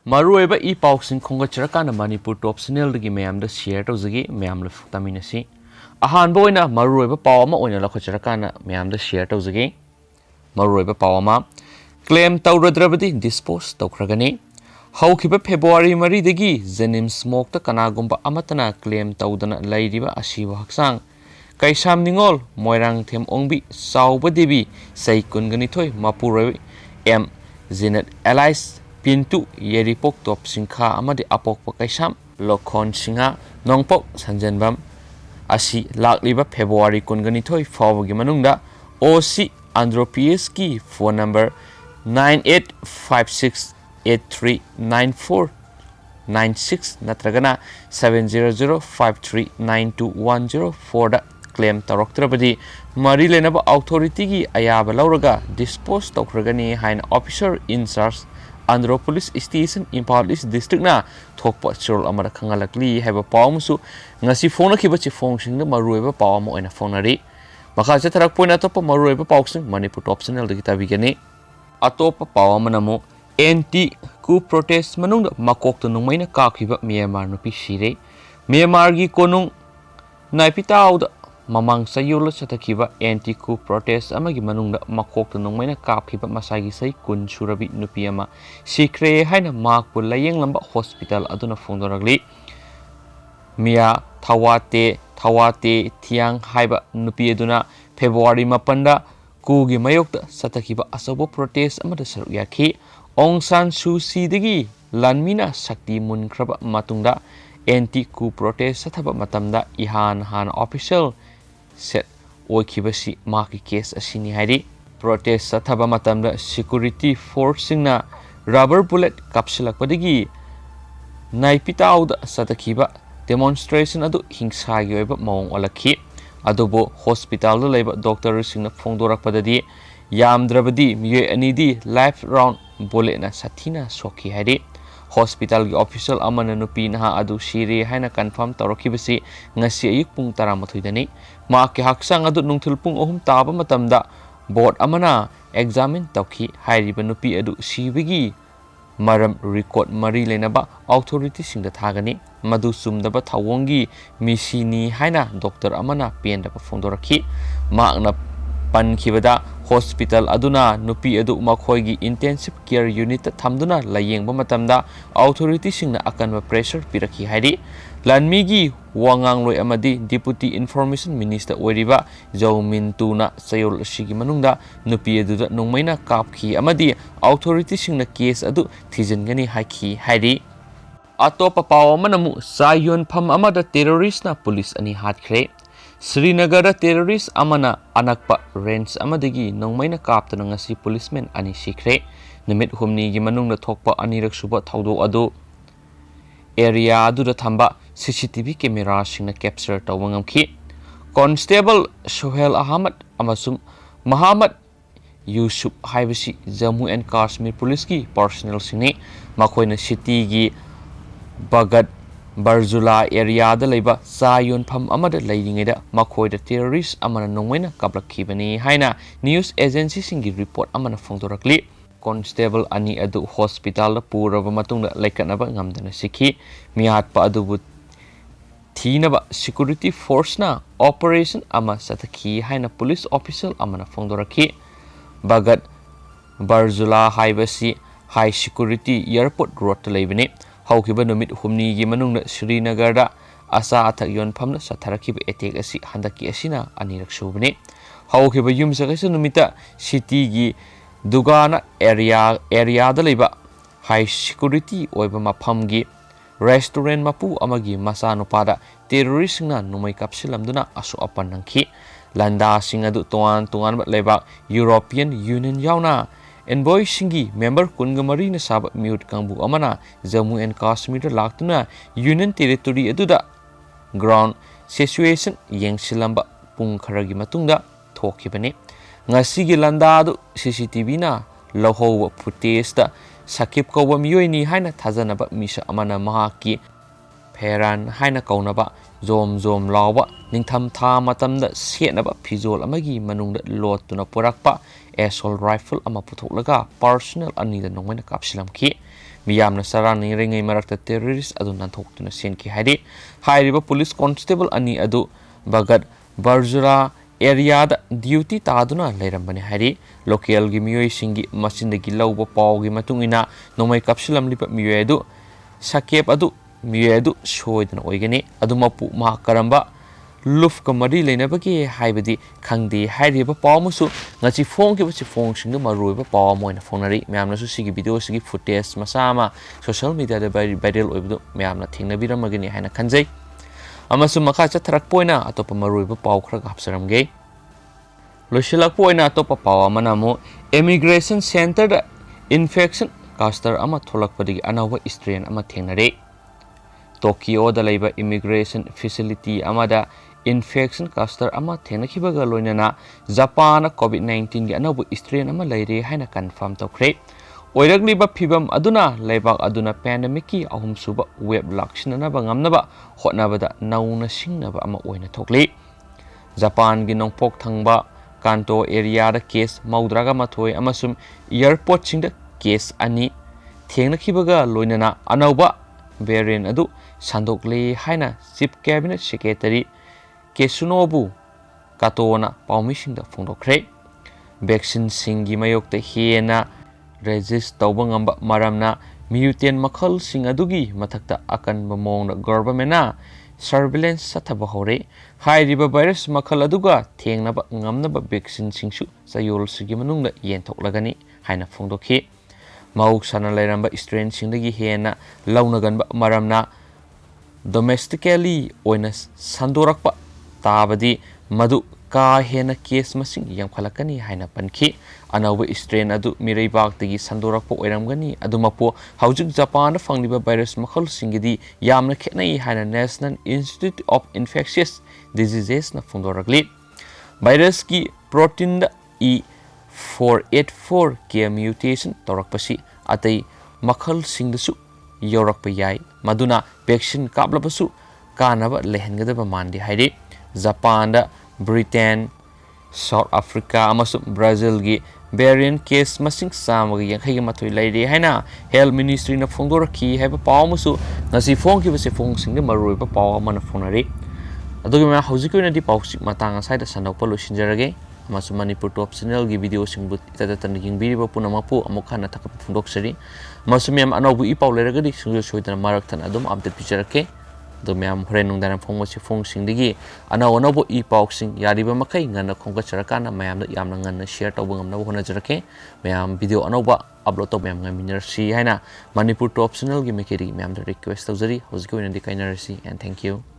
Marueba e Pauxing Kongacharakana Manipur top Snell the Gimeam the share to Zigi, Meam the Futaminasi. A handboina Marueba Pawma on a Lokacharakana, Meam the share to Zigi. Marueba Pawma claim Tauradravati, Disposed, touragani. How keep a February Marie the Gi, Zenim smoke the Kanagumba Amatana, claim Taudana Ladiva Ashiva Haksang. Kaisam Ningol, Moirangthem Ongbi, Chaoba Devi, Say Kunganitoy, Mapure M. Zinat Allies. Pintu Yeripok top Singha Amadi Apok Pakaisam, Lokon Singa, Nongpok, Sanjanbam, Asi Lakliba February Kunganitoy, Fawagi Manunda, OC Andropieski, phone number 9856839496, Natragana 700539210 for the claim Taroktrabadi, Mari Lenaba Authority Ayaba Lauraga, Disposed touragani Hine Officer in charge. Andhra Police Station Impal East District na thokpa churol amara khangalakli haiba pawmusu ngasi phone khiba chi phone sing na maruiba pawmo oina phone ri makha cha tharak poina topa maruiba pawsing Manipur top channel de kita bigani atopa pawamana mu anti coup protest manung makok to nungmaina ka khiba Myanmar nupi sire Myanmar gi konung naipitaw Mamang sayul satakiba anti coup protest amagi manungda makok to nongmaina kapkiba masagi sai kun surabi nupiama sikre haina makpu layeng lamba hospital aduna fondoragli Mia thawate thiang haiba nupi aduna February mapanda kugi mayokta satakiba asobo protest amada saruk yakhi Aung San Suu Kyi degi lanmina sakti munkraba matungda anti coup protest sathaba matamda ihan official set oikibasi maki case asini hairi protest sathaba matamda security force singna rubber bullet kapsilakpadagi naipitaud satakiba demonstration adu hingsa gi oiba maung olakhi adubo hospital da leba doctor singna phongdorakpadadi yamdrabadi miye anidi life round bullet na sathina sokhi hairi hospital gi official amana nupi na adu siri haina confirm tarokibasi ngasi ayuk pung 13 dani ma ke haksang adu nungthil pung 3 taba matamda board amana examine tawki hairiba nupi adu sibigi maram record mari lenaba authority singda thagani madu sumdaba thawongi misini haina doctor amana penda phondoraki magna pankhibada hospital aduna nupi adu makhoigi intensive care unit thamduna layengba matamda authority singna akanba pressure piraki hairi lanmigi wangangloi amadi deputy information minister oiriba Jaumin tuna sayol sigi manungda nupi adu nongmaina kapki amadi authority singna case adu thijengani haiki hairi atopa paw manamu sayon pham amada terrorist na police ani hatkre Srinagar terrorist amana anakpa range amadagi nongmaina kaptana ngasi policeman ani sikre nimit humni gi manungna thokpa anirak suba thaudo adu area adu da thamba CCTV camera singna capture tawangam constable Sohail Ahmad amasum Muhammad Yusuf haibasi Jammu and Kashmir police gi personnel singni makoina city gi Bagat Barzula area da leba sayon pham amada leidingeda makhoida terrorist amana nongmaina kaplakhibani haina news agency singi report amana phongdorakli constable ani adu hospital puraba matungda laikanaba ngamdana sikhi miatpa adu thinaba security force na operation ama sathaki haina police official amana phongdoraki Bagat Barzula haibasi high security airport road leibani Haukiba numit humni gi manungna Srinagar da asa athak yon phamna satharakiba attack asi handaki asina anirak subani haukiba yumsa kaisa numita city gi Dugana area da leba high security oiba mapham gi restaurant mapu amagi masano pada terrorist na numai kapsilamduna asu apan nangki landa singa du tuan leba European Union yauna envoy singi member kungamari na sab mute kangbu amana Jammu and Kashmir laktuna union territory eduda ground situation yengsilamba pung kharagi matungda thokibani ngasi gi landa du CCTV na loho footage da sakip ko miyoi ni haina thajanaba misa amana mahaki Pheran haina kaunaba zom lawa ningtham tha matamda senaba phizol amagi manungda lot tuna purakpa assault rifle ama puthoklaga personal anida nongmaina kapsilamki miyamna sarang ringai marakta terrorist adu nanthokuna senki haidi hairiba police constable ani adu bagat barjura area da duty taduna leirambani hairi local gi miyoi singi masindagi lawba pawgi matungina nomai kapsulam lipa miyoi adu sakep adu miyoi adu soidana oigani adu mapu ma karamba luf kamari leinabagi haibadi khangdi hairiba pawmusu ngachi phone ki basi phone sing ma roiba paw moina phonari myamna su sigi video sigi footage masama social media da viral oibdu myamna thingnabiramagani haina khanjai amasu makha chatharak poina atopa maroiba paw khra hapsaramge loshilak poina atopa paw manamo immigration center da infection cluster ama tholakpadi anawa strain ama thengnare Tokyo da laiba immigration facility amada infection cluster ama thengnakibaga loinana Japan COVID-19 gi anawa strain ama laire haina confirm tokre oiragliba phibam aduna laibak aduna pandemic ki ahum suba web lakshina ba ngamnaba hotnabada nauna singnaba ama oina thokli Japan gi nongpok thangba Kanto area da case maudraga mathoi amasum airport singda case ani thengnakibaga loinana anauba variant adu sandokle haina chief cabinet secretary Kesunobu Katona Paumising da Fondokre vaccine singi mayokta hena resist tawbangamba maramna mutant makhal sing adugi mathakta akan bamong government surveillance sathaba hore hai riba virus makhal aduga thengnaba ngamnaba vaccine singsu sayol sigi manungda yentoklagani haina phongdokhi mauk sana lairamba strain singdagi hena launaganba maramna domestically oina sandorakpa tabadi madu ka hena case masing yang khalakani haina panki anawa strain adu mirai bak tagi sandorakpo oiramgani adumapo haujik Japan fangliba virus makhal singidi yamna khenai haina National Institute of Infectious Diseases na phondorakli virus ki protein da E484 ke mutation torakpasi atai makhal singdasu yorakpa yai maduna vaccine kaplabasu kanaba lehengadaba mandi haide Japan da Britain South Africa amasu Brazil gi variant case masing samag yankhai mathoi laire haina health ministry na phongdoraki haiba pawmusu ngasi phone ki base phone sing maroi ba paw mana phonari adugi ma hauji ko na di pawsik matanga sai da sanok polo sinjarage amasu Manipur top channel gi video sing but ita tan ging biri ba punama pu amukhana thak phondok sari masu mem anobu I paw leraga di sungjo soidana marak tan adum update picharake do myam hore nung daram phong mosi phong sing digi ana onobo I paw sing yariba makai ngana khongka charakana mayam da yamna ngana share tawbang amna hona jarake myam video anoba upload to myam ngaminer si haina Manipur top channel gi mekeri myam da request tawjari hojiko ina di kainarasi and thank you